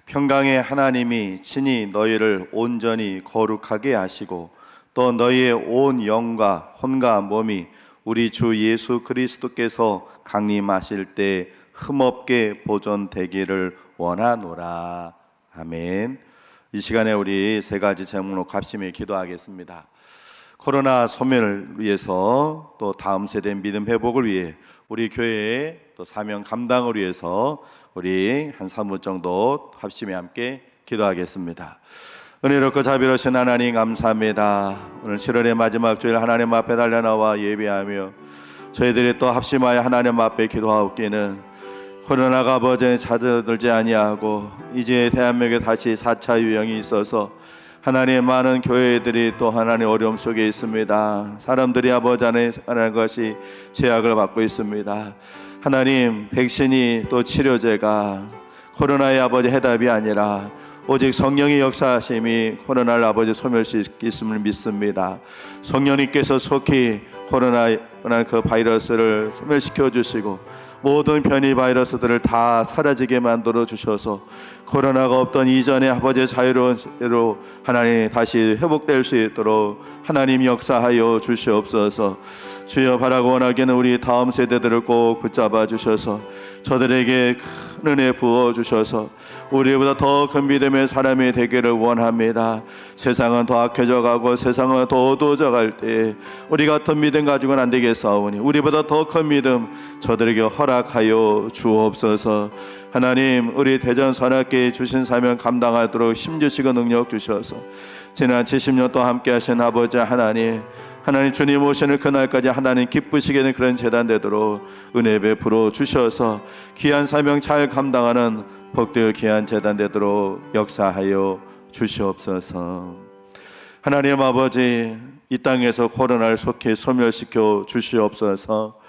평강의 하나님이 친히 너희를 온전히 거룩하게 하시고 또 너희의 온 영과 혼과 몸이 우리 주 예수 그리스도께서 강림하실 때 흠없게 보존되기를 원하노라. 아멘. 이 시간에 우리 세 가지 제목으로 합심히 기도하겠습니다. 코로나 소멸을 위해서, 또 다음 세대 믿음 회복을 위해, 우리 교회의 또 사명 감당을 위해서 우리 한 3분 정도 합심히 함께 기도하겠습니다. 은혜롭고 자비로우신 하나님 감사합니다. 오늘 7월의 마지막 주일 하나님 앞에 달려나와 예배하며 저희들이 또 합심하여 하나님 앞에 기도하옵기는 코로나가 아버지 찾아들지 아니하고 이제 대한민국에 다시 4차 유행이 있어서 하나님의 많은 교회들이 또 하나님 어려움 속에 있습니다. 사람들이 아버지 안에 하는 것이 제약을 받고 있습니다. 하나님, 백신이 또 치료제가 코로나의 아버지 해답이 아니라 오직 성령의 역사하심이 코로나를 아버지 소멸시키심을 믿습니다. 성령님께서 속히 코로나 그 바이러스를 소멸시켜 주시고 모든 변이 바이러스들을 다 사라지게 만들어 주셔서 코로나가 없던 이전의 아버지의 자유로운 대로 하나님 다시 회복될 수 있도록 하나님 역사하여 주시옵소서. 주여, 바라고 원하기는 우리 다음 세대들을 꼭 붙잡아 주셔서 저들에게 큰 은혜 부어 주셔서 우리보다 더 큰 믿음의 사람이 되기를 원합니다. 세상은 더 악해져 가고 세상은 더 어두워져 갈 때 우리 같은 믿음 가지고는 안 되겠사오니 우리보다 더 큰 믿음 저들에게 허락하여 주옵소서. 하나님, 우리 대전선악교회 주신 사명 감당하도록 힘주시고 능력 주셔서 지난 70년 동안 함께 하신 아버지 하나님 주님 오시는 그날까지 하나님 기쁘시게 되는 그런 재단 되도록 은혜 베풀어 주셔서 귀한 사명 잘 감당하는 복되어 귀한 재단 되도록 역사하여 주시옵소서. 하나님 아버지, 이 땅에서 코로나를 속히 소멸시켜 주시옵소서.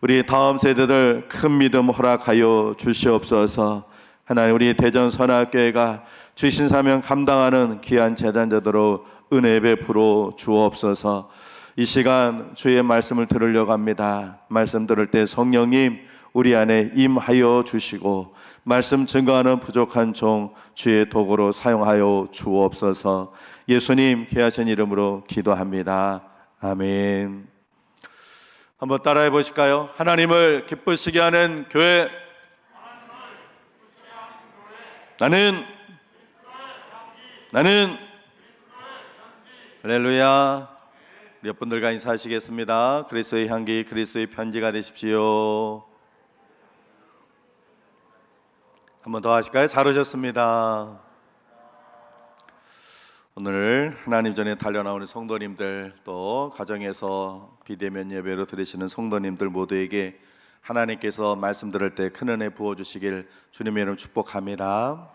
우리 다음 세대들 큰 믿음 허락하여 주시옵소서. 하나님, 우리 대전선악교회가 주신 사명 감당하는 귀한 재단 되도록 은혜 베풀어 주옵소서. 이 시간 주의 말씀을 들으려고 합니다. 말씀 들을 때 성령님 우리 안에 임하여 주시고 말씀 증거하는 부족한 종 주의 도구로 사용하여 주옵소서. 예수님 귀하신 이름으로 기도합니다. 아멘. 한번 따라해 보실까요? 하나님을 기쁘시게 하는 교회. 나는 할렐루야. 몇 분들과 인사하시겠습니다. 그리스도의 향기, 그리스도의 편지가 되십시오. 한 번 더 하실까요? 잘 오셨습니다. 오늘 하나님 전에 달려나오는 성도님들, 또 가정에서 비대면 예배로 들으시는 성도님들 모두에게 하나님께서 말씀 들을 때 큰 은혜 부어주시길 주님의 이름 축복합니다.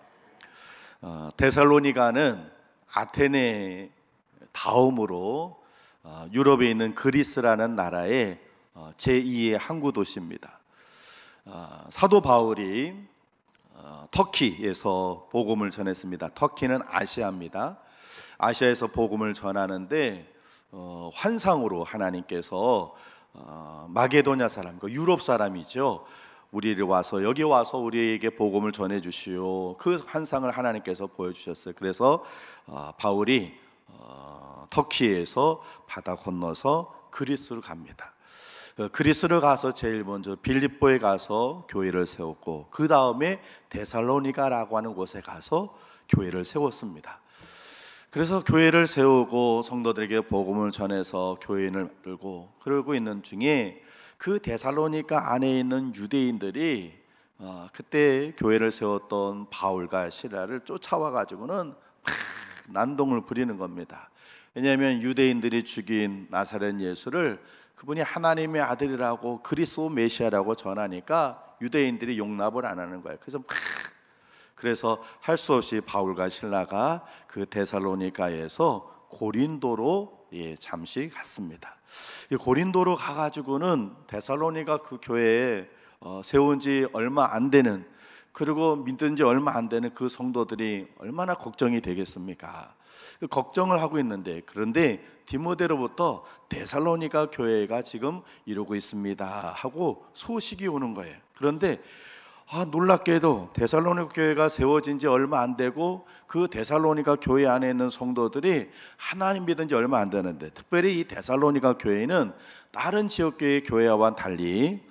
데살로니가는 아테네 다음으로 유럽에 있는 그리스라는 나라의 제2의 항구 도시입니다. 사도 바울이 터키에서 복음을 전했습니다. 터키는 아시아입니다. 아시아에서 복음을 전하는데 환상으로 하나님께서 마게도냐 사람, 유럽 사람이죠. 여기 와서 우리에게 복음을 전해 주시오. 그 환상을 하나님께서 보여주셨어요. 그래서 바울이 터키에서 바다 건너서 그리스로 갑니다. 그리스로 가서 제일 먼저 빌립보에 가서 교회를 세웠고 그 다음에 데살로니가라고 하는 곳에 가서 교회를 세웠습니다. 그래서 교회를 세우고 성도들에게 복음을 전해서 교인을 만들고 그러고 있는 중에 그 데살로니가 안에 있는 유대인들이 그때 교회를 세웠던 바울과 시라를 쫓아와 가지고는 막 난동을 부리는 겁니다. 왜냐하면 유대인들이 죽인 나사렛 예수를 그분이 하나님의 아들이라고 그리스도 메시아라고 전하니까 유대인들이 용납을 안 하는 거예요. 그래서 할 수 없이 바울과 실라가 그 데살로니가에서 고린도로 잠시 갔습니다. 고린도로 가가지고는 데살로니가 그 교회에 세운 지 얼마 안 되는, 그리고 믿은 지 얼마 안 되는 그 성도들이 얼마나 걱정이 되겠습니까? 걱정을 하고 있는데, 그런데 디모데로부터 데살로니가 교회가 지금 이루고 있습니다 하고 소식이 오는 거예요. 그런데 놀랍게도 데살로니가 교회가 세워진 지 얼마 안 되고 그 데살로니가 교회 안에 있는 성도들이 하나님 믿은 지 얼마 안 되는데, 특별히 이 데살로니가 교회는 다른 지역교회 교회와는 달리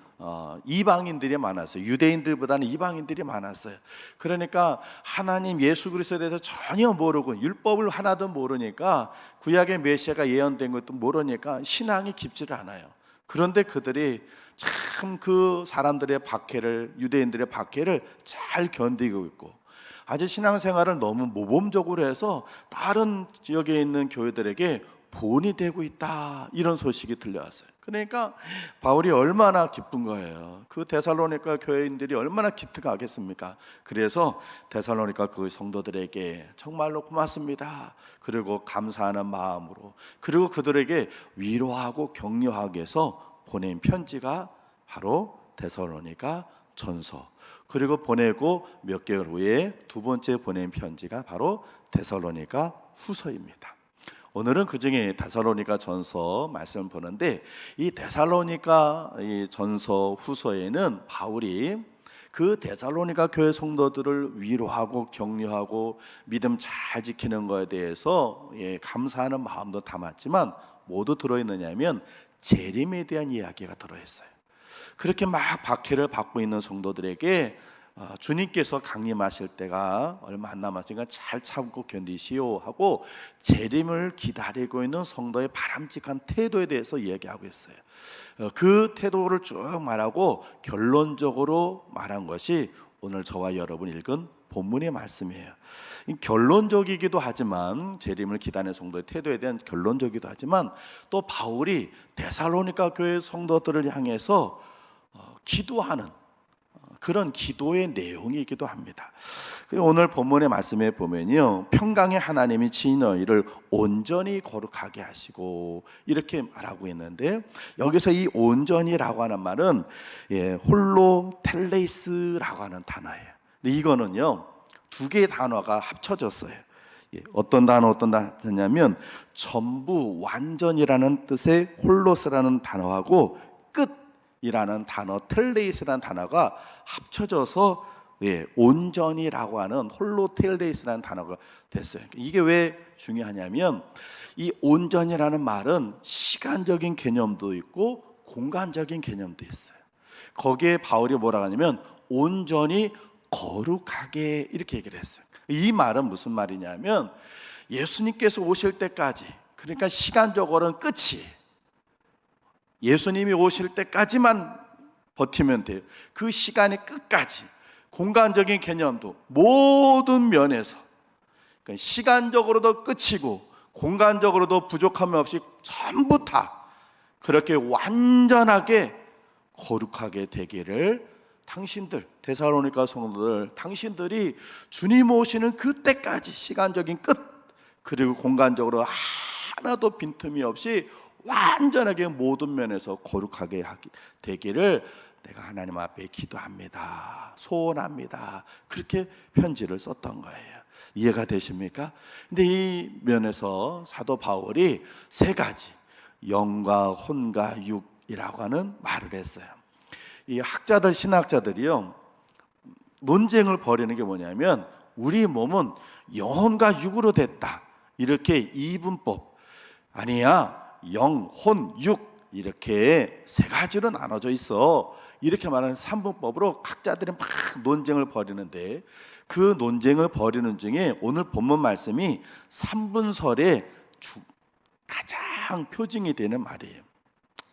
이방인들이 많았어요. 유대인들보다는 이방인들이 많았어요. 그러니까 하나님 예수 그리스도에 대해서 전혀 모르고 율법을 하나도 모르니까, 구약의 메시아가 예언된 것도 모르니까 신앙이 깊지를 않아요. 그런데 그들이 참 그 사람들의 박해를, 유대인들의 박해를 잘 견디고 있고, 아주 신앙생활을 너무 모범적으로 해서 다른 지역에 있는 교회들에게 본이 되고 있다, 이런 소식이 들려왔어요. 그러니까 바울이 얼마나 기쁜 거예요. 그 데살로니가 교회인들이 얼마나 기특하겠습니까? 그래서 데살로니가 그 성도들에게 정말로 고맙습니다, 그리고 감사하는 마음으로, 그리고 그들에게 위로하고 격려하기 위해서 보낸 편지가 바로 데살로니가 전서, 그리고 보내고 몇 개월 후에 두 번째 보낸 편지가 바로 데살로니가 후서입니다. 오늘은 그중에 데살로니가 전서 말씀을 보는데, 이 데살로니가 이 전서 후서에는 바울이 그 데살로니가 교회 성도들을 위로하고 격려하고 믿음 잘 지키는 것에 대해서 감사하는 마음도 담았지만, 뭐도 들어있느냐면 재림에 대한 이야기가 들어있어요. 그렇게 막 박해를 받고 있는 성도들에게 주님께서 강림하실 때가 얼마 안 남았으니까 잘 참고 견디시오 하고 재림을 기다리고 있는 성도의 바람직한 태도에 대해서 이야기하고 있어요. 그 태도를 쭉 말하고 결론적으로 말한 것이 오늘 저와 여러분 읽은 본문의 말씀이에요. 결론적이기도 하지만, 재림을 기다리는 성도의 태도에 대한 결론적이기도 하지만, 또 바울이 데살로니가 교회 성도들을 향해서 기도하는 그런 기도의 내용이기도 합니다. 오늘 본문의 말씀에 보면요, 평강의 하나님이 친히 너희를 온전히 거룩하게 하시고, 이렇게 말하고 있는데, 여기서 이 온전히라고 하는 말은 홀로 텔레이스라고 하는 단어예요. 근데 이거는요, 두 개의 단어가 합쳐졌어요. 어떤 단어냐면 전부, 완전이라는 뜻의 홀로스라는 단어하고 끝이라는 단어, 텔레이스라는 단어가 합쳐져서 온전이라고 하는 홀로텔레이스라는 단어가 됐어요. 이게 왜 중요하냐면, 이 온전이라는 말은 시간적인 개념도 있고 공간적인 개념도 있어요. 거기에 바울이 뭐라고 하냐면 온전히 거룩하게, 이렇게 얘기를 했어요. 이 말은 무슨 말이냐면, 예수님께서 오실 때까지, 그러니까 시간적으로는 끝이, 예수님이 오실 때까지만 버티면 돼요. 그 시간의 끝까지, 공간적인 개념도 모든 면에서, 그러니까 시간적으로도 끝이고 공간적으로도 부족함이 없이 전부 다 그렇게 완전하게 거룩하게 되기를 당신들, 데살로니가 성도들, 당신들이 주님 오시는 그때까지 시간적인 끝, 그리고 공간적으로 하나도 빈틈이 없이 완전하게 모든 면에서 거룩하게 되기를 내가 하나님 앞에 기도합니다, 소원합니다, 그렇게 편지를 썼던 거예요. 이해가 되십니까? 근데 이 면에서 사도 바울이 세 가지, 영과 혼과 육이라고 하는 말을 했어요. 이 학자들, 신학자들이요, 논쟁을 벌이는 게 뭐냐면, 우리 몸은 영혼과 육으로 됐다, 이렇게 이분법, 아니야, 영, 혼, 육, 이렇게 세 가지로 나눠져 있어, 이렇게 말하는 삼분법으로 학자들이 막 논쟁을 벌이는데, 그 논쟁을 벌이는 중에 오늘 본문 말씀이 삼분설의 가장 표징이 되는 말이에요.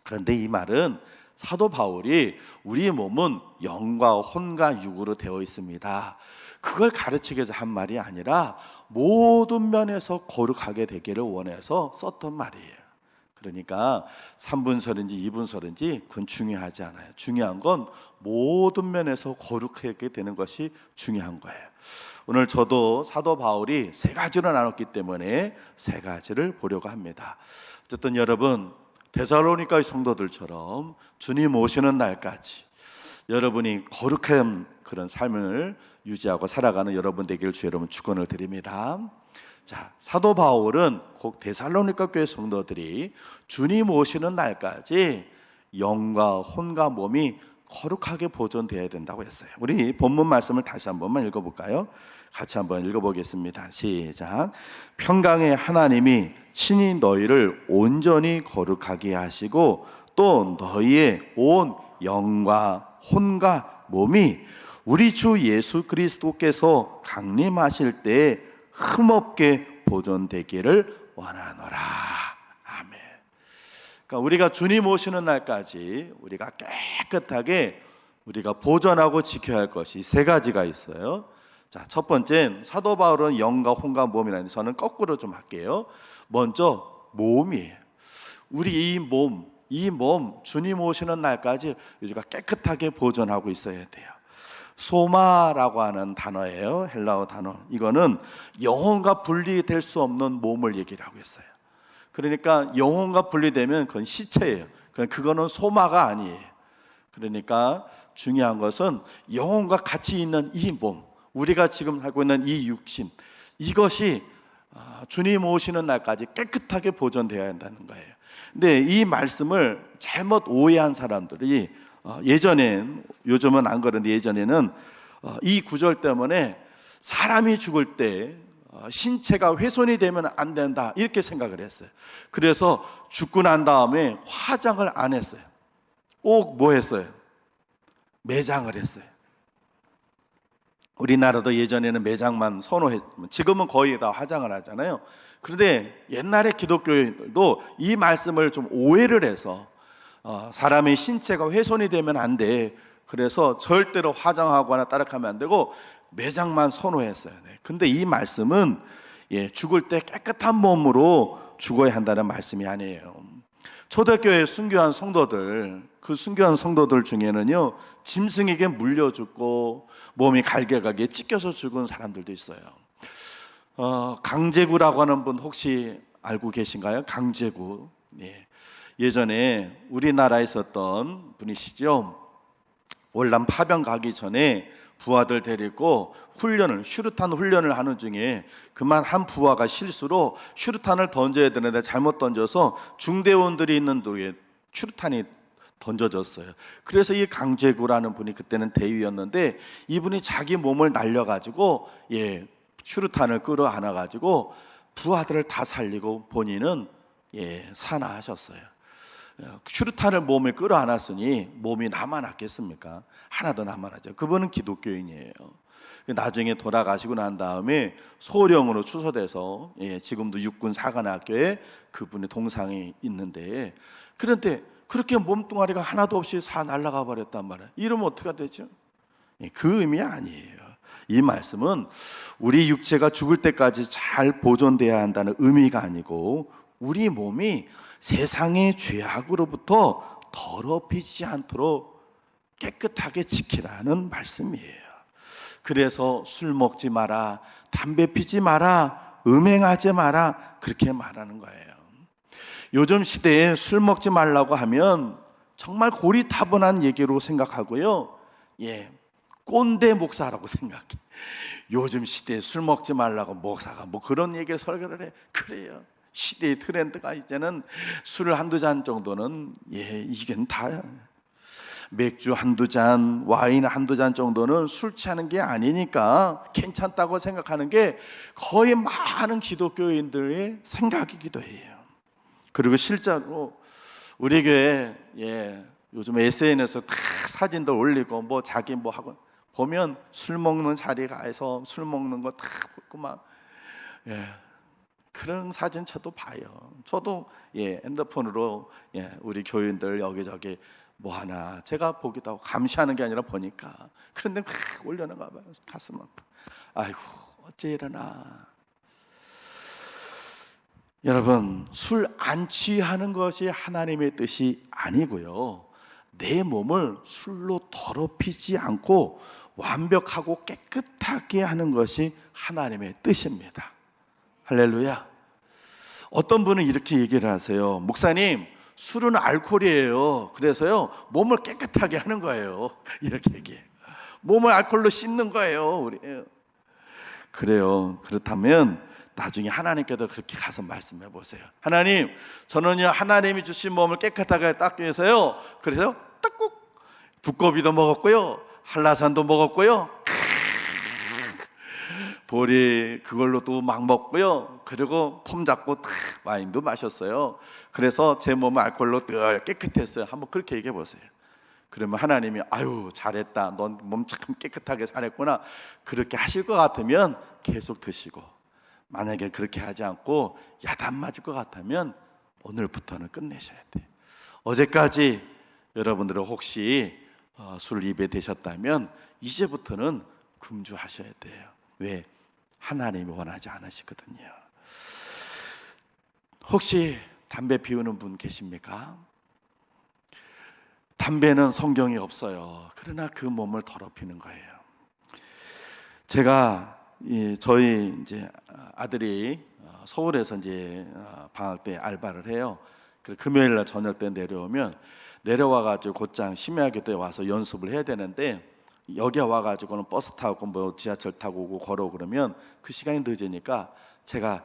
그런데 이 말은 사도 바울이 우리 몸은 영과 혼과 육으로 되어 있습니다, 그걸 가르치기 위해서 한 말이 아니라 모든 면에서 거룩하게 되기를 원해서 썼던 말이에요. 그러니까 3분설인지 2분설인지 그건 중요하지 않아요. 중요한 건 모든 면에서 거룩하게 되는 것이 중요한 거예요. 오늘 저도 사도 바울이 세 가지로 나눴기 때문에 세 가지를 보려고 합니다. 어쨌든 여러분, 데살로니가의 성도들처럼 주님 오시는 날까지 여러분이 거룩한 그런 삶을 유지하고 살아가는 여러분 되기를 주 여러분 축원을 드립니다. 자, 사도 바울은 곧 데살로니가 교회 성도들이 주님 오시는 날까지 영과 혼과 몸이 거룩하게 보존되어야 된다고 했어요. 우리 본문 말씀을 다시 한 번만 읽어볼까요? 같이 한번 읽어보겠습니다. 시작. 평강의 하나님이 친히 너희를 온전히 거룩하게 하시고 또 너희의 온 영과 혼과 몸이 우리 주 예수 그리스도께서 강림하실 때에 흠없게 보존되기를 원하노라. 아멘. 그러니까 우리가 주님 오시는 날까지 우리가 깨끗하게 우리가 보존하고 지켜야 할 것이 세 가지가 있어요. 자, 첫 번째, 사도 바울은 영과 혼과 몸이라는데 저는 거꾸로 좀 할게요. 먼저 몸이에요. 우리 이 몸 주님 오시는 날까지 우리가 깨끗하게 보존하고 있어야 돼요. 소마라고 하는 단어예요. 헬라어 단어. 이거는 영혼과 분리될 수 없는 몸을 얘기를 하고 있어요. 그러니까 영혼과 분리되면 그건 시체예요. 그거는 소마가 아니에요. 그러니까 중요한 것은 영혼과 같이 있는 이 몸, 우리가 지금 하고 있는 이 육신, 이것이 주님 오시는 날까지 깨끗하게 보존되어야 한다는 거예요. 근데 이 말씀을 잘못 오해한 사람들이 예전엔, 요즘은 안 그런데 예전에는 이 구절 때문에 사람이 죽을 때 신체가 훼손이 되면 안 된다 이렇게 생각을 했어요. 그래서 죽고 난 다음에 화장을 안 했어요. 꼭 뭐 했어요? 매장을 했어요. 우리나라도 예전에는 매장만 선호했지만 지금은 거의 다 화장을 하잖아요. 그런데 옛날에 기독교인들도 이 말씀을 좀 오해를 해서 사람의 신체가 훼손이 되면 안 돼. 그래서 절대로 화장하거나 따르하면 안 되고 매장만 선호했어요. 근데 이 말씀은 죽을 때 깨끗한 몸으로 죽어야 한다는 말씀이 아니에요. 초대교회 순교한 성도들, 그 순교한 성도들 중에는요, 짐승에게 물려 죽고 몸이 갈개가게 찢겨서 죽은 사람들도 있어요. 강제구라고 하는 분 혹시 알고 계신가요? 강제구. 예전에 우리나라에 있었던 분이시죠. 월남 파병 가기 전에 부하들 데리고 슈루탄 훈련을 하는 중에 그만 한 부하가 실수로 슈루탄을 던져야 되는데 잘못 던져서 중대원들이 있는 도에 슈루탄이 던져졌어요. 그래서 이 강제구라는 분이 그때는 대위였는데 이분이 자기 몸을 날려가지고 슈루탄을 끌어안아가지고 부하들을 다 살리고 본인은 산화하셨어요. 슈루탄을 몸에 끌어안았으니 몸이 남아났겠습니까? 하나도 남아나죠. 그분은 기독교인이에요. 나중에 돌아가시고 난 다음에 소령으로 추서돼서 지금도 육군 사관학교에 그분의 동상이 있는데, 그런데 그렇게 몸뚱아리가 하나도 없이 날아가 버렸단 말이에요. 이러면 어떻게 되죠? 그 의미 아니에요. 이 말씀은 우리 육체가 죽을 때까지 잘 보존돼야 한다는 의미가 아니고 우리 몸이 세상의 죄악으로부터 더럽히지 않도록 깨끗하게 지키라는 말씀이에요. 그래서 술 먹지 마라, 담배 피지 마라, 음행하지 마라, 그렇게 말하는 거예요. 요즘 시대에 술 먹지 말라고 하면 정말 고리타분한 얘기로 생각하고요. 꼰대 목사라고 생각해. 요즘 시대에 술 먹지 말라고 목사가 뭐 그런 얘기를 설교를 해. 그래요. 시대의 트렌드가 이제는 술을 한두 잔 정도는 이건 다 맥주 한두 잔, 와인 한두 잔 정도는 술 취하는 게 아니니까 괜찮다고 생각하는 게 거의 많은 기독교인들의 생각이기도 해요. 그리고 실제로 우리 교회 요즘 SNS에 다 사진도 올리고 뭐 자기 뭐 하고 보면 술 먹는 자리 가서 술 먹는 거 다 보고 막 그런 사진 저도 봐요. 저도 핸드폰으로 우리 교인들 여기저기 뭐 하나 제가 보기도 하고 감시하는 게 아니라 보니까 그런데 막 올려놓은가 봐요. 가슴 아파. 아이고 어째 이러나. 여러분, 술 안 취하는 것이 하나님의 뜻이 아니고요, 내 몸을 술로 더럽히지 않고 완벽하고 깨끗하게 하는 것이 하나님의 뜻입니다. 할렐루야. 어떤 분은 이렇게 얘기를 하세요. 목사님, 술은 알코올이에요. 그래서요 몸을 깨끗하게 하는 거예요. 이렇게 얘기해요. 몸을 알코올로 씻는 거예요. 우리. 그래요. 그렇다면 나중에 하나님께도 그렇게 가서 말씀해 보세요. 하나님, 저는요 하나님이 주신 몸을 깨끗하게 닦기 위해서요, 그래서 딱 꼭 두꺼비도 먹었고요, 한라산도 먹었고요, 보리 그걸로 또 막 먹고요, 그리고 폼 잡고 와인도 마셨어요. 그래서 제 몸은 알코올로 늘 깨끗했어요. 한번 그렇게 얘기해 보세요. 그러면 하나님이 아유 잘했다, 넌 몸 참 깨끗하게 살았구나, 그렇게 하실 것 같으면 계속 드시고, 만약에 그렇게 하지 않고 야단 맞을 것 같으면 오늘부터는 끝내셔야 돼요. 어제까지 여러분들은 혹시 술 입에 대셨다면 이제부터는 금주하셔야 돼요. 왜? 하나님이 원하지 않으시거든요. 혹시 담배 피우는 분 계십니까? 담배는 성경에 없어요. 그러나 그 몸을 더럽히는 거예요. 제가 저희 이제 아들이 서울에서 이제 방학 때 알바를 해요. 금요일 날 저녁 때 내려와가지고 곧장 심야교대에 와서 연습을 해야 되는데, 여기 와가지고는 버스 타고 뭐 지하철 타고 오고 걸어오고 그러면 그 시간이 늦으니까 제가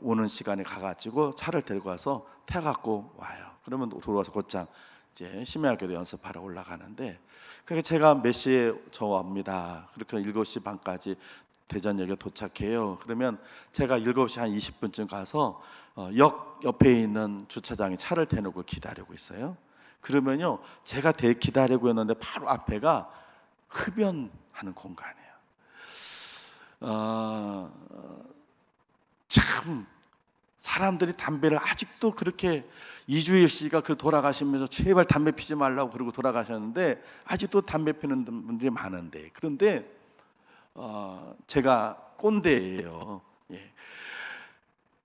오는 시간에 가가지고 차를 데리고 와서 태워갖고 와요. 그러면 들어와서 곧장 이제 심야교대 연습하러 올라가는데, 그러니까 제가 몇 시에 저 옵니다. 그렇게 7시 반까지 대전역에 도착해요. 그러면 제가 7시 한 20분쯤 가서 역 옆에 있는 주차장에 차를 대놓고 기다리고 있어요. 그러면요, 제가 기다리고 있는데 바로 앞에가 흡연하는 공간이에요. 참 사람들이 담배를 아직도 그렇게, 이주일 씨가 돌아가시면서 제발 담배 피지 말라고 그러고 돌아가셨는데 아직도 담배 피는 분들이 많은데, 그런데 제가 꼰대예요.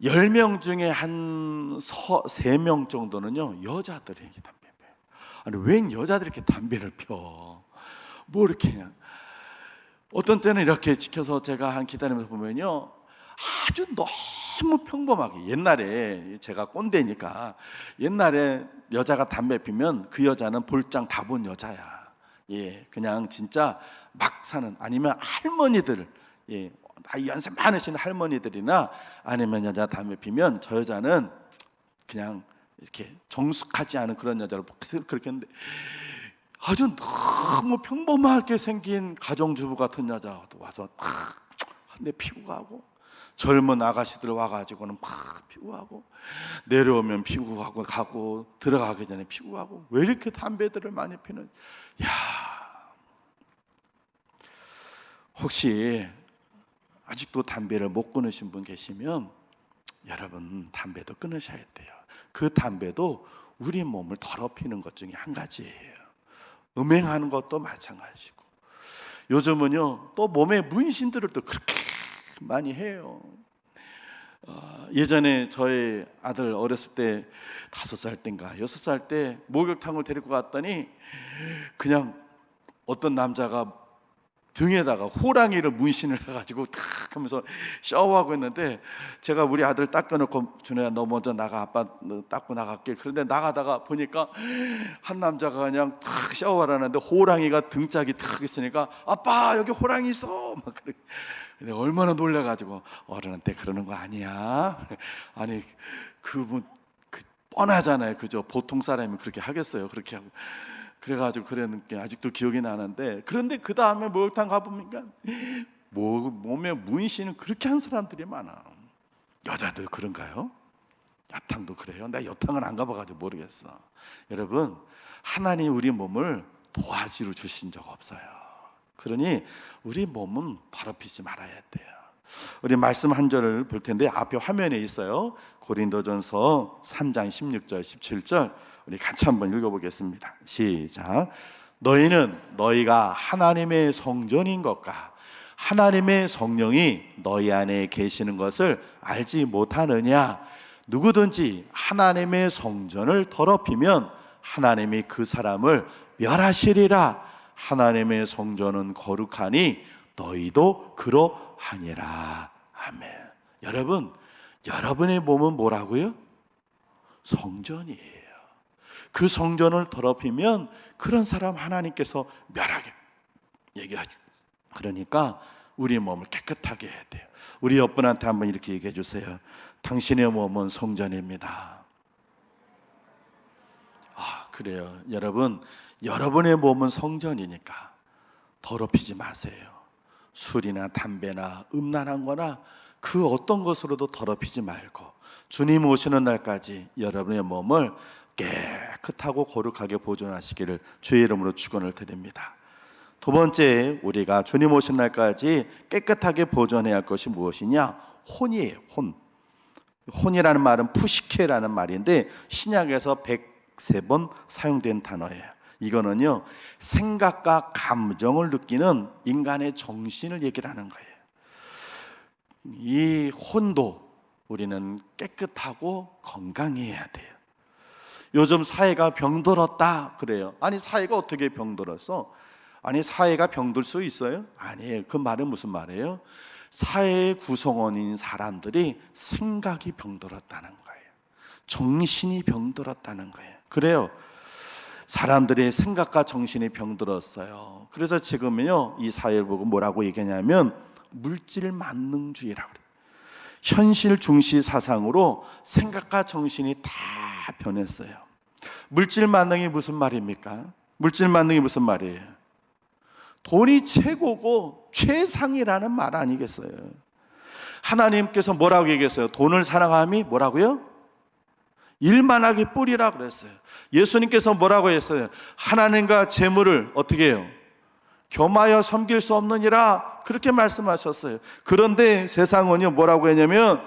10명 중에 한 3명 정도는요 여자들이 이렇게 담배 피워요. 아니 웬 여자들이 이렇게 담배를 펴? 뭐 이렇게 그냥 어떤 때는 이렇게 지켜서 제가 한 기다리면서 보면요, 아주 너무 평범하게, 옛날에 제가 꼰대니까 옛날에 여자가 담배 피면 그 여자는 볼장 다 본 여자야. 그냥 진짜 막 사는, 아니면 할머니들, 나이 연세 많으신 할머니들이나 아니면 여자 담배 피면 저 여자는 그냥 이렇게 정숙하지 않은 그런 여자를 그렇게 했는데, 아주 너무 평범하게 생긴 가정주부 같은 여자가 와서 막 한 대 피우고 가고, 젊은 아가씨들 와가지고는 막 피우고 가고, 내려오면 피우고 가고 들어가기 전에 피우고 가고, 왜 이렇게 담배들을 많이 피는? 혹시 아직도 담배를 못 끊으신 분 계시면 여러분 담배도 끊으셔야 돼요. 그 담배도 우리 몸을 더럽히는 것 중에 한 가지예요. 음행하는 것도 마찬가지고, 요즘은요 또 몸에 문신들을 또 그렇게 많이 해요. 예전에 저희 아들 어렸을 때 5살 때인가 6살 때 목욕탕을 데리고 갔더니 그냥 어떤 남자가 등에다가 호랑이를 문신을 해가지고 탁 하면서 샤워하고 있는데, 제가 우리 아들 닦아놓고 준호야 너 먼저 나가, 아빠 너 닦고 나갈게. 그런데 나가다가 보니까 한 남자가 그냥 탁 샤워를 하는데 호랑이가 등짝이 탁 있으니까 아빠 여기 호랑이 있어 막 그래. 근데 얼마나 놀래가지고, 어른한테 그러는 거 아니야? 아니 그분 뻔하잖아요, 그죠? 보통 사람이 그렇게 하겠어요? 그렇게 하고. 그래가지고 그랬는 게 아직도 기억이 나는데, 그런데 그 다음에 목욕탕 가보니까 몸에 문신은 그렇게 한 사람들이 많아. 여자들 그런가요? 여탕도 그래요? 나 여탕은 안 가봐가지고 모르겠어. 여러분, 하나님 우리 몸을 도화지로 주신 적 없어요. 그러니 우리 몸은 더럽히지 말아야 돼요. 우리 말씀 한 절을 볼 텐데 앞에 화면에 있어요. 고린도전서 3장 16절 17절 우리 같이 한번 읽어보겠습니다. 시작. 너희는 너희가 하나님의 성전인 것과 하나님의 성령이 너희 안에 계시는 것을 알지 못하느냐? 누구든지 하나님의 성전을 더럽히면 하나님이 그 사람을 멸하시리라. 하나님의 성전은 거룩하니 너희도 그러하니라. 아멘. 여러분, 여러분의 몸은 뭐라고요? 성전이에요. 그 성전을 더럽히면 그런 사람 하나님께서 멸하게 얘기하죠. 그러니까 우리 몸을 깨끗하게 해야 돼요. 우리 옆분한테 한번 이렇게 얘기해 주세요. 당신의 몸은 성전입니다. 그래요. 여러분, 여러분의 몸은 성전이니까 더럽히지 마세요. 술이나 담배나 음란한 거나 그 어떤 것으로도 더럽히지 말고 주님 오시는 날까지 여러분의 몸을 깨끗하고 거룩하게 보존하시기를 주의 이름으로 축원을 드립니다. 두 번째, 우리가 주님 오신 날까지 깨끗하게 보존해야 할 것이 무엇이냐? 혼이에요. 혼이라는 말은 푸시케라는 말인데 신약에서 103번 사용된 단어예요. 이거는요, 생각과 감정을 느끼는 인간의 정신을 얘기를 하는 거예요. 이 혼도 우리는 깨끗하고 건강해야 돼요. 요즘 사회가 병들었다 그래요. 아니, 사회가 어떻게 병들었어? 아니, 사회가 병들 수 있어요? 아니에요. 그 말은 무슨 말이에요? 사회의 구성원인 사람들이 생각이 병들었다는 거예요. 정신이 병들었다는 거예요. 그래요. 사람들의 생각과 정신이 병들었어요. 그래서 지금은요, 이 사회를 보고 뭐라고 얘기하냐면 물질 만능주의라고 그래요. 현실 중시 사상으로 생각과 정신이 다 변했어요. 물질 만능이 무슨 말입니까? 물질 만능이 무슨 말이에요? 돈이 최고고 최상이라는 말 아니겠어요? 하나님께서 뭐라고 얘기했어요? 돈을 사랑함이 뭐라고요? 일만하기 뿌리라 그랬어요. 예수님께서 뭐라고 했어요? 하나님과 재물을 어떻게 해요? 겸하여 섬길 수 없느니라, 그렇게 말씀하셨어요. 그런데 세상은요, 뭐라고 했냐면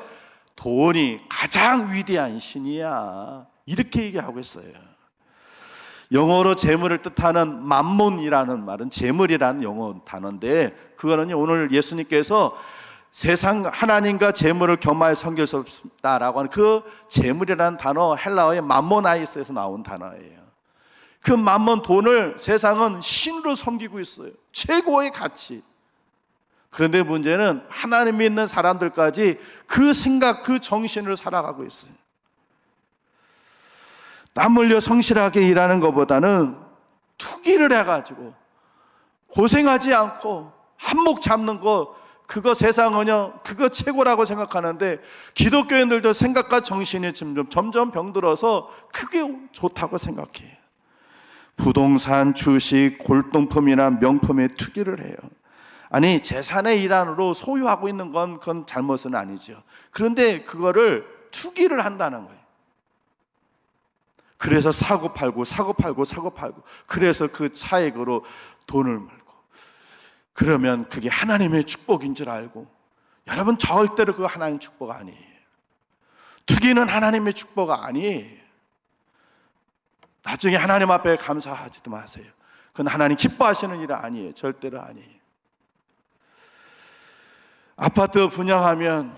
돈이 가장 위대한 신이야, 이렇게 얘기하고 있어요. 영어로 재물을 뜻하는 맘몬이라는 말은 재물이라는 영어 단어인데, 그거는요, 오늘 예수님께서 세상 하나님과 재물을 겸하여 섬길 수 없다라고 하는 그 재물이라는 단어, 헬라어의 맘모나이스에서 나온 단어예요. 그 맘몬, 돈을 세상은 신으로 섬기고 있어요. 최고의 가치. 그런데 문제는 하나님 믿는 사람들까지 그 생각, 그 정신으로 살아가고 있어요. 땀 흘려 성실하게 일하는 것보다는 투기를 해가지고 고생하지 않고 한몫 잡는 거, 그거 세상은요, 그거 최고라고 생각하는데 기독교인들도 생각과 정신이 점점 병들어서 그게 좋다고 생각해요. 부동산, 주식, 골동품이나 명품에 투기를 해요. 아니, 재산의 일환으로 소유하고 있는 건 그건 잘못은 아니죠. 그런데 그거를 투기를 한다는 거예요. 그래서 사고팔고 그래서 그 차익으로 돈을 벌고, 그러면 그게 하나님의 축복인 줄 알고, 여러분 절대로 그거 하나님의 축복 아니에요. 투기는 하나님의 축복 아니에요. 나중에 하나님 앞에 감사하지도 마세요. 그건 하나님 기뻐하시는 일 아니에요. 절대로 아니에요. 아파트 분양하면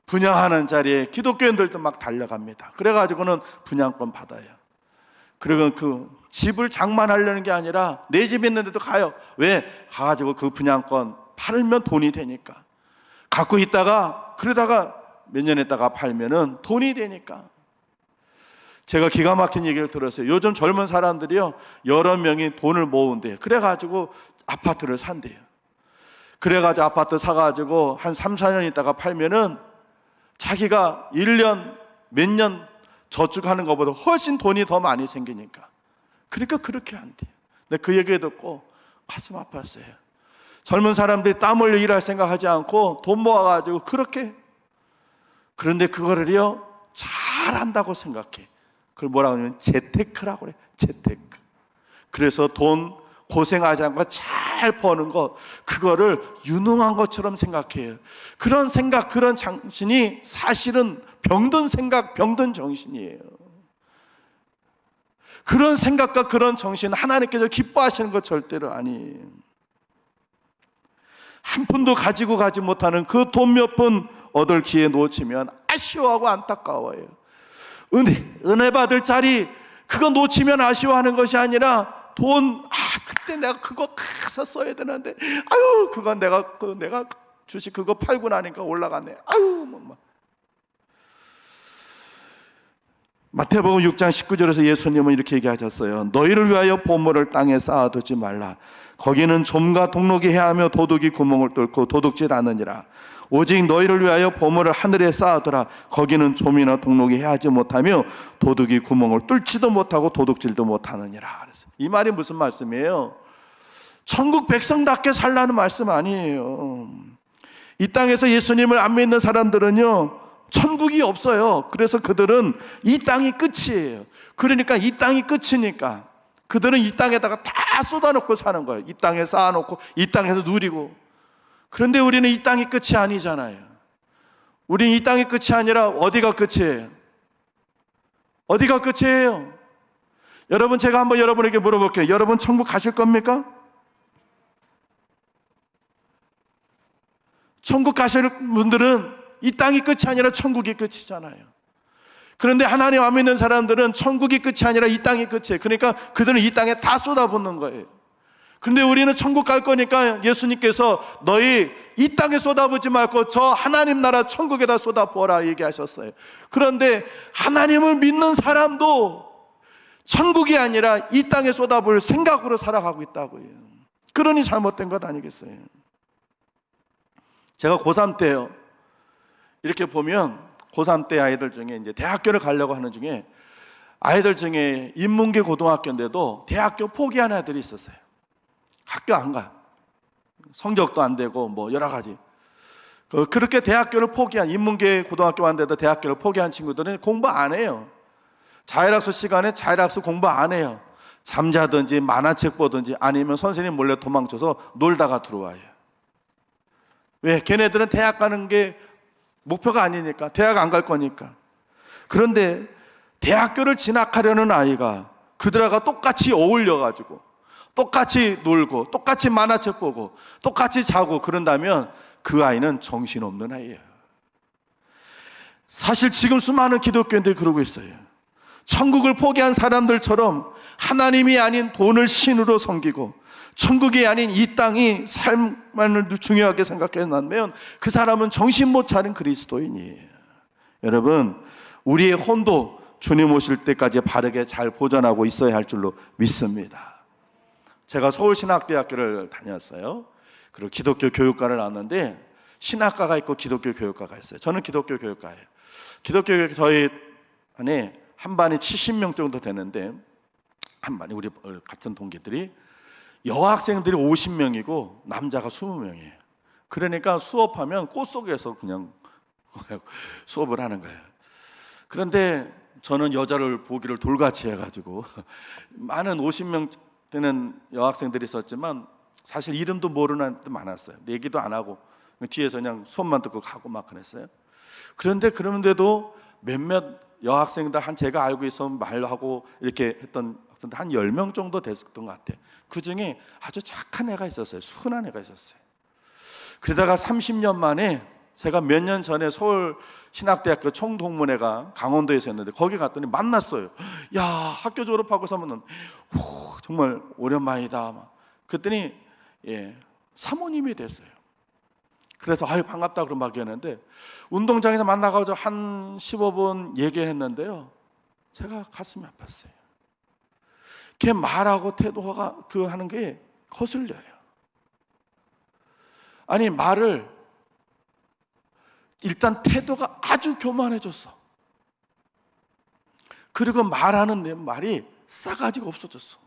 분양하는 자리에 기독교인들도 막 달려갑니다. 그래가지고는 분양권 받아요. 그리고 그 집을 장만하려는 게 아니라 내 집 있는데도 가요. 왜? 가가지고 그 분양권 팔면 돈이 되니까. 갖고 있다가 그러다가 몇 년 있다가 팔면은 돈이 되니까. 제가 기가 막힌 얘기를 들었어요. 요즘 젊은 사람들이요, 여러 명이 돈을 모은대요. 그래가지고 아파트를 산대요. 그래가지고 아파트 사가지고 한 3, 4년 있다가 팔면은 자기가 1년, 몇 년 저축하는 것보다 훨씬 돈이 더 많이 생기니까. 그러니까 그렇게 한대요. 근데 그 얘기 듣고 가슴 아팠어요. 젊은 사람들이 땀 흘려 일할 생각하지 않고 돈 모아가지고 그렇게, 그런데 그거를요, 잘한다고 생각해. 그걸 뭐라고 하냐면 재테크라고 그래. 재테크. 그래서 돈 고생하지 않고 잘 버는 것, 그거를 유능한 것처럼 생각해요. 그런 생각, 그런 정신이 사실은 병든 생각, 병든 정신이에요. 그런 생각과 그런 정신, 하나님께서 기뻐하시는 것 절대로 아니에요. 한 푼도 가지고 가지 못하는 그 돈 몇 푼 얻을 기회 놓치면 아쉬워하고 안타까워요. 은혜 받을 자리, 그거 놓치면 아쉬워하는 것이 아니라 돈, 그때 내가 그거 가서 써야 되는데, 아유, 그건 내가 주식 그거 팔고 나니까 올라갔네. 아유, 뭐. 마태복음 6장 19절에서 예수님은 이렇게 얘기하셨어요. 너희를 위하여 보물을 땅에 쌓아두지 말라. 거기는 좀과 동록이 해하며 도둑이 구멍을 뚫고 도둑질하느니라. 오직 너희를 위하여 보물을 하늘에 쌓아두라. 거기는 좀이나 동록이 해하지 못하며 도둑이 구멍을 뚫지도 못하고 도둑질도 못하느니라. 그래서 이 말이 무슨 말씀이에요? 천국 백성답게 살라는 말씀 아니에요. 이 땅에서 예수님을 안 믿는 사람들은요, 천국이 없어요. 그래서 그들은 이 땅이 끝이에요. 그러니까 이 땅이 끝이니까 그들은 이 땅에다가 다 쏟아놓고 사는 거예요. 이 땅에 쌓아놓고 이 땅에서 누리고. 그런데 우리는 이 땅이 끝이 아니잖아요. 우리는 이 땅이 끝이 아니라 어디가 끝이에요? 어디가 끝이에요? 여러분, 제가 한번 여러분에게 물어볼게요. 여러분 천국 가실 겁니까? 천국 가실 분들은 이 땅이 끝이 아니라 천국이 끝이잖아요. 그런데 하나님 안 믿는 사람들은 천국이 끝이 아니라 이 땅이 끝이에요. 그러니까 그들은 이 땅에 다 쏟아붓는 거예요. 그런데 우리는 천국 갈 거니까 예수님께서 너희 이 땅에 쏟아붓지 말고 저 하나님 나라 천국에다 쏟아부어라 얘기하셨어요. 그런데 하나님을 믿는 사람도 천국이 아니라 이 땅에 쏟아부을 생각으로 살아가고 있다고요. 그러니 잘못된 것 아니겠어요? 제가 고3 때요, 이렇게 보면 고3 때 아이들 중에 이제 대학교를 가려고 하는 중에 아이들 중에 인문계 고등학교인데도 대학교 포기한 애들이 있었어요. 학교 안 가요. 성적도 안 되고 뭐 여러 가지. 그렇게 대학교를 포기한, 인문계 고등학교 왔는데도 대학교를 포기한 친구들은 공부 안 해요. 자율학습 시간에 자율학습 공부 안 해요. 잠자든지 만화책 보든지 아니면 선생님 몰래 도망쳐서 놀다가 들어와요. 왜? 걔네들은 대학 가는 게 목표가 아니니까, 대학 안 갈 거니까. 그런데 대학교를 진학하려는 아이가 그들하고 똑같이 어울려가지고 똑같이 놀고 똑같이 만화책 보고 똑같이 자고 그런다면 그 아이는 정신없는 아이예요. 사실 지금 수많은 기독교인들이 그러고 있어요. 천국을 포기한 사람들처럼 하나님이 아닌 돈을 신으로 섬기고 천국이 아닌 이 땅이 삶을 중요하게 생각해놓으면 그 사람은 정신 못 차린 그리스도인이에요. 여러분, 우리의 혼도 주님 오실 때까지 바르게 잘 보존하고 있어야 할 줄로 믿습니다. 제가 서울신학대학교를 다녔어요. 그리고 기독교 교육과를 나왔는데 신학과가 있고 기독교 교육과가 있어요. 저는 기독교 교육과예요. 기독교 교육 저희 안에 한 반이 70명 정도 되는데 한 반이 우리 같은 동기들이 여학생들이 50명이고 남자가 20명이에요. 그러니까 수업하면 꽃 속에서 그냥 수업을 하는 거예요. 그런데 저는 여자를 보기를 돌같이 해가지고 많은 50명 되는 여학생들이 있었지만 사실 이름도 모르는 애도 많았어요. 얘기도 안 하고 뒤에서 그냥 수업만 듣고 가고 막 그랬어요. 그런데 그런데도 몇몇 여학생들 한 제가 알고 있어 말하고 이렇게 했던 학생들 한 10명 정도 됐던 것 같아요. 그 중에 아주 착한 애가 있었어요. 순한 애가 있었어요. 그러다가 30년 만에 제가 몇 년 전에 서울 신학대학교 총동문회가 강원도에서 했는데 거기 갔더니 만났어요. 야, 학교 졸업하고서는 정말 오랜만이다. 그랬더니 사모님이 됐어요. 그래서 아유 반갑다 그런 막 했는데 운동장에서 만나가지고 한 15분 얘기했는데요. 제가 가슴이 아팠어요. 걔 말하고 태도가 하는 게 거슬려요. 아니 말을 일단 태도가 아주 교만해졌어. 그리고 말하는 내 말이 싸가지가 없어졌어.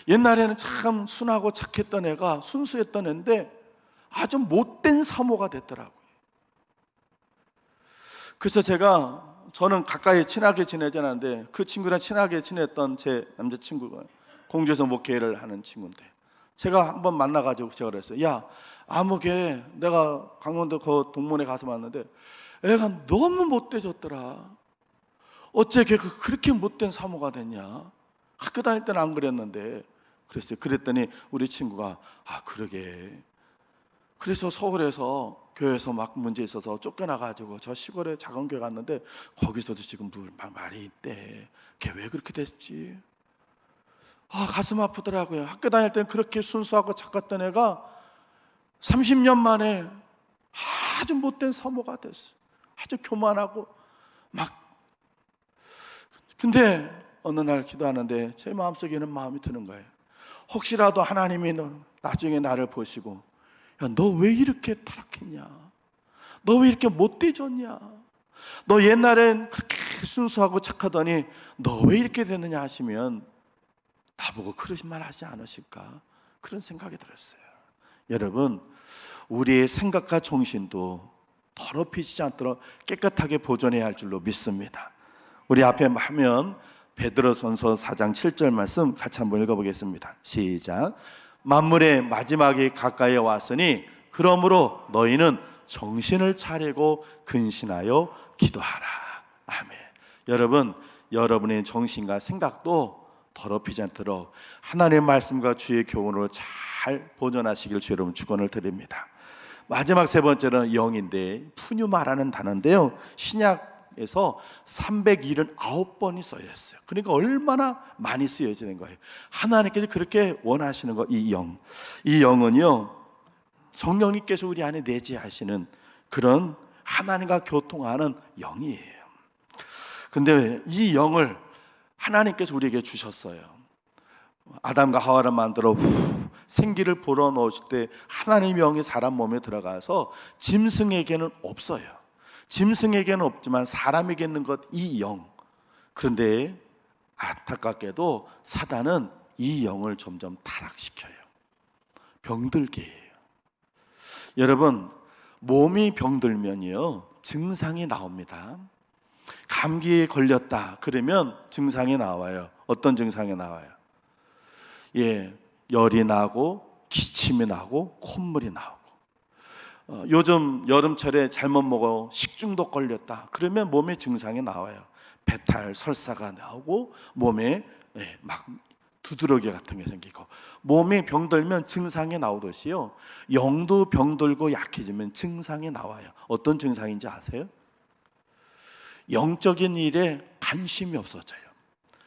옛날에는 참 순하고 착했던 애가 순수했던 애인데 아주 못된 사모가 됐더라고요. 그래서 저는 가까이 친하게 지내지 않았는데 그 친구랑 친하게 지냈던 제 남자친구가 공주에서 목회를 하는 친구인데 제가 한번 만나가지고 제가 그랬어요. 야, 아무개 내가 강원도 그 동문회 가서 만났는데 애가 너무 못돼졌더라. 어째 걔가 그렇게 못된 사모가 됐냐? 학교 다닐 때는 안 그랬는데 그랬어요. 그랬더니 우리 친구가 그러게. 그래서 서울에서 교회에서 막 문제 있어서 쫓겨나가지고 저 시골에 작은 교회 갔는데 거기서도 지금 말이 있대. 걔 왜 그렇게 됐지? 가슴 아프더라고요. 학교 다닐 때는 그렇게 순수하고 착했던 애가 30년 만에 아주 못된 사모가 됐어. 아주 교만하고 막. 근데 어느 날 기도하는데 제 마음속에는 마음이 드는 거예요. 혹시라도 하나님이 나중에 나를 보시고, 야, 너 왜 이렇게 타락했냐? 너 왜 이렇게 못돼졌냐? 너 옛날엔 그렇게 순수하고 착하더니 너 왜 이렇게 됐느냐 하시면 나보고 그러신 말 하지 않으실까? 그런 생각이 들었어요. 여러분, 우리의 생각과 정신도 더럽히지 않도록 깨끗하게 보존해야 할 줄로 믿습니다. 우리 앞에 하면 베드로전서 4장 7절 말씀 같이 한번 읽어보겠습니다. 시작. 만물의 마지막이 가까이 왔으니 그러므로 너희는 정신을 차리고 근신하여 기도하라. 아멘. 여러분, 여러분의 정신과 생각도 더럽히지 않도록 하나님의 말씀과 주의 교훈으로 잘 보존하시길 주 여러분 축원을 드립니다. 마지막 세 번째는 영인데 푸뉴마라는 단어인데요, 신약에서 379번이 써져 있어요. 그러니까 얼마나 많이 쓰여지는 거예요. 하나님께서 그렇게 원하시는 거, 이 영은요 성령님께서 우리 안에 내재하시는 그런 하나님과 교통하는 영이에요. 근데 이 영을 하나님께서 우리에게 주셨어요. 아담과 하와를 만들어 생기를 불어넣으실 때 하나님의 영이 사람 몸에 들어가서 짐승에게는 없어요. 짐승에게는 없지만 사람에게 있는 것, 이 영. 그런데 안타깝게도 사단은 이 영을 점점 타락시켜요. 병들게 해요. 여러분, 몸이 병들면요 증상이 나옵니다. 감기에 걸렸다 그러면 증상이 나와요. 어떤 증상이 나와요? 열이 나고 기침이 나고 콧물이 나오고, 요즘 여름철에 잘못 먹어 식중독 걸렸다 그러면 몸에 증상이 나와요. 배탈, 설사가 나오고 몸에 막 두드러기 같은 게 생기고, 몸이 병들면 증상이 나오듯이요 영도 병들고 약해지면 증상이 나와요. 어떤 증상인지 아세요? 영적인 일에 관심이 없어져요.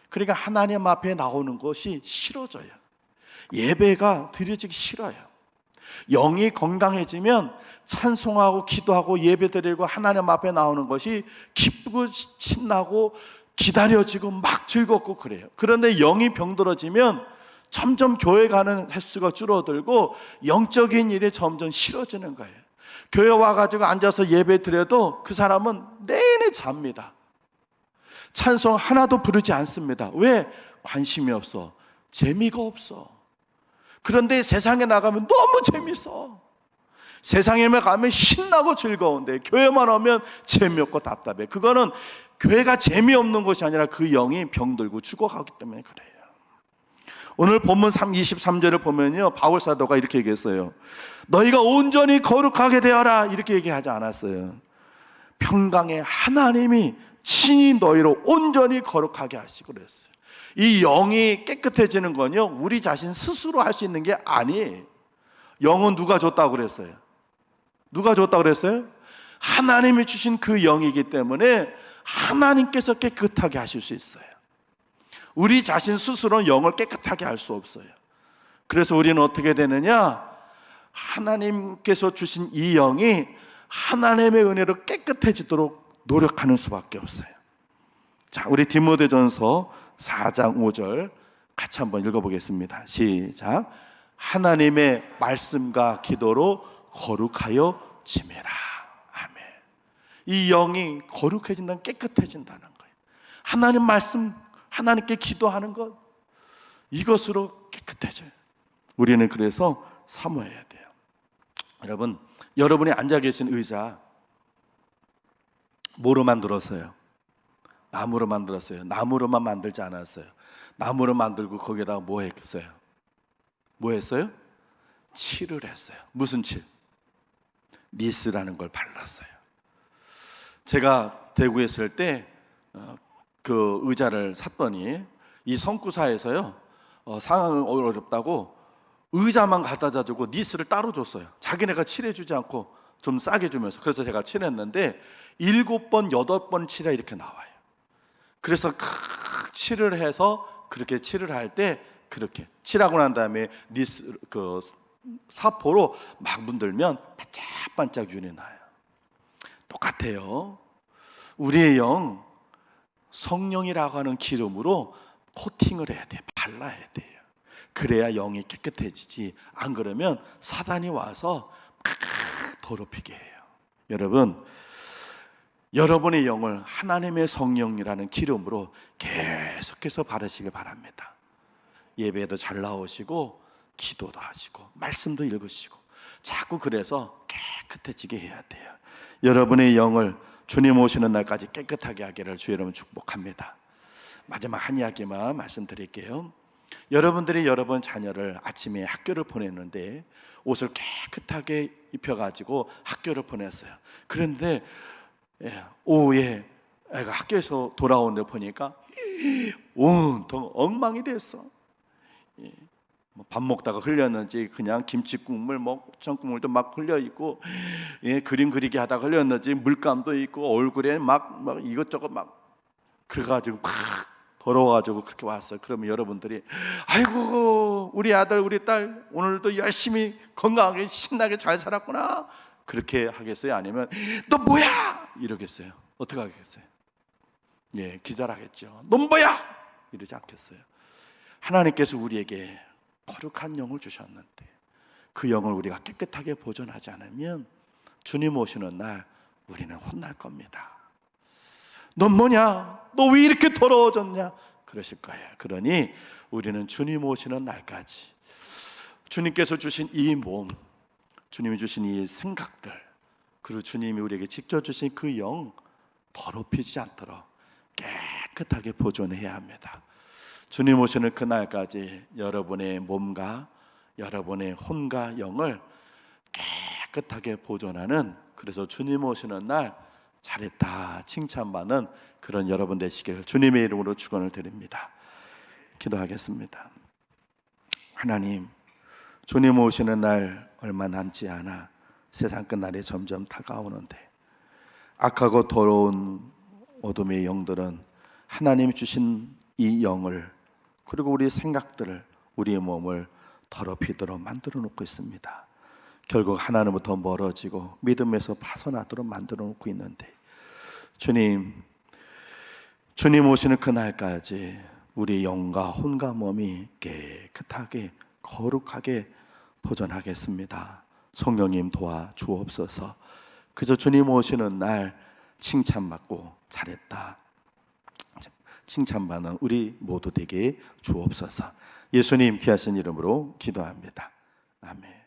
그러니까 하나님 앞에 나오는 것이 싫어져요. 예배가 드려지기 싫어요. 영이 건강해지면 찬송하고 기도하고 예배드리고 하나님 앞에 나오는 것이 기쁘고 신나고 기다려지고 막 즐겁고 그래요. 그런데 영이 병들어지면 점점 교회 가는 횟수가 줄어들고 영적인 일에 점점 싫어지는 거예요. 교회 와가지고 앉아서 예배 드려도 그 사람은 내내 잡니다. 찬송 하나도 부르지 않습니다. 왜? 관심이 없어. 재미가 없어. 그런데 세상에 나가면 너무 재밌어. 세상에만 가면 신나고 즐거운데 교회만 오면 재미없고 답답해. 그거는 교회가 재미없는 것이 아니라 그 영이 병들고 죽어가기 때문에 그래요. 오늘 본문 23절을 보면요 바울 사도가 이렇게 얘기했어요. 너희가 온전히 거룩하게 되어라 이렇게 얘기하지 않았어요. 평강의 하나님이 친히 너희로 온전히 거룩하게 하시고 그랬어요. 이 영이 깨끗해지는 건요 우리 자신 스스로 할 수 있는 게 아니에요. 영은 누가 줬다고 그랬어요? 누가 줬다고 그랬어요? 하나님이 주신 그 영이기 때문에 하나님께서 깨끗하게 하실 수 있어요. 우리 자신 스스로는 영을 깨끗하게 할 수 없어요. 그래서 우리는 어떻게 되느냐? 하나님께서 주신 이 영이 하나님의 은혜로 깨끗해지도록 노력하는 수밖에 없어요. 자, 우리 디모데전서 4장 5절 같이 한번 읽어보겠습니다. 시작. 하나님의 말씀과 기도로 거룩하여 지매라. 아멘. 이 영이 거룩해진다는, 깨끗해진다는 거예요. 하나님 말씀, 하나님께 기도하는 것, 이것으로 깨끗해져요. 우리는 그래서 사모해야 돼요. 여러분, 여러분이 앉아 계신 의자 뭐로 만들었어요? 나무로 만들었어요. 나무로만 만들지 않았어요. 나무로 만들고 거기다가 뭐 했어요? 뭐 했어요? 칠을 했어요. 무슨 칠? 니스라는 걸 발랐어요. 제가 대구에 있을 때 그 의자를 샀더니 이 성구사에서요 상황이 어렵다고 의자만 갖다 주고 니스를 따로 줬어요. 자기네가 칠해주지 않고 좀 싸게 주면서. 그래서 제가 칠했는데 7번, 8번 칠해 이렇게 나와요. 그래서 칠을 해서 그렇게 칠을 할 때 그렇게 칠하고 난 다음에 니스 그 사포로 막 문들면 반짝반짝 윤이 나요. 똑같아요. 우리의 영, 성령이라고 하는 기름으로 코팅을 해야 돼요. 발라야 돼요. 그래야 영이 깨끗해지지. 안 그러면 사단이 와서 더럽히게 해요. 여러분, 여러분의 영을 하나님의 성령이라는 기름으로 계속해서 바르시길 바랍니다. 예배도 잘 나오시고 기도도 하시고 말씀도 읽으시고 자꾸 그래서 깨끗해지게 해야 돼요. 여러분의 영을 주님 오시는 날까지 깨끗하게 하기를 주 여러분 축복합니다. 마지막 한 이야기만 말씀드릴게요. 여러분들이 여러분 자녀를 아침에 학교를 보냈는데 옷을 깨끗하게 입혀가지고 학교를 보냈어요. 그런데 오후에 애가 학교에서 돌아오는데 보니까 온통 엉망이 됐어. 밥 먹다가 흘렸는지 그냥 김치국물, 고추장국물도 막 흘려 있고, 그림 그리기 하다가 흘렸는지 물감도 있고 얼굴에 막 이것저것 막 그래가지고 막 더러워가지고 그렇게 왔어요. 그러면 여러분들이 아이고 우리 아들 우리 딸 오늘도 열심히 건강하게 신나게 잘 살았구나 그렇게 하겠어요? 아니면 너 뭐야 이러겠어요? 어떻게 하겠어요? 기절하겠죠. 너 뭐야 이러지 않겠어요? 하나님께서 우리에게 거룩한 영을 주셨는데 그 영을 우리가 깨끗하게 보존하지 않으면 주님 오시는 날 우리는 혼날 겁니다. 넌 뭐냐? 너 왜 이렇게 더러워졌냐? 그러실 거예요. 그러니 우리는 주님 오시는 날까지 주님께서 주신 이 몸, 주님이 주신 이 생각들, 그리고 주님이 우리에게 직접 주신 그 영 더럽히지 않도록 깨끗하게 보존해야 합니다. 주님 오시는 그날까지 여러분의 몸과 여러분의 혼과 영을 깨끗하게 보존하는, 그래서 주님 오시는 날 잘했다 칭찬받는 그런 여러분 되시기를 주님의 이름으로 축원을 드립니다. 기도하겠습니다. 하나님, 주님 오시는 날 얼마 남지 않아 세상 끝날이 점점 다가오는데 악하고 더러운 어둠의 영들은 하나님이 주신 이 영을, 그리고 우리 생각들을, 우리의 몸을 더럽히도록 만들어 놓고 있습니다. 결국 하나님부터 멀어지고 믿음에서 벗어나도록 만들어 놓고 있는데 주님 오시는 그날까지 우리 영과 혼과 몸이 깨끗하게 거룩하게 보존하겠습니다. 성령님 도와 주옵소서. 그저 주님 오시는 날 칭찬받고 잘했다 칭찬받는 우리 모두 되게 주옵소서. 예수님 귀하신 이름으로 기도합니다. 아멘.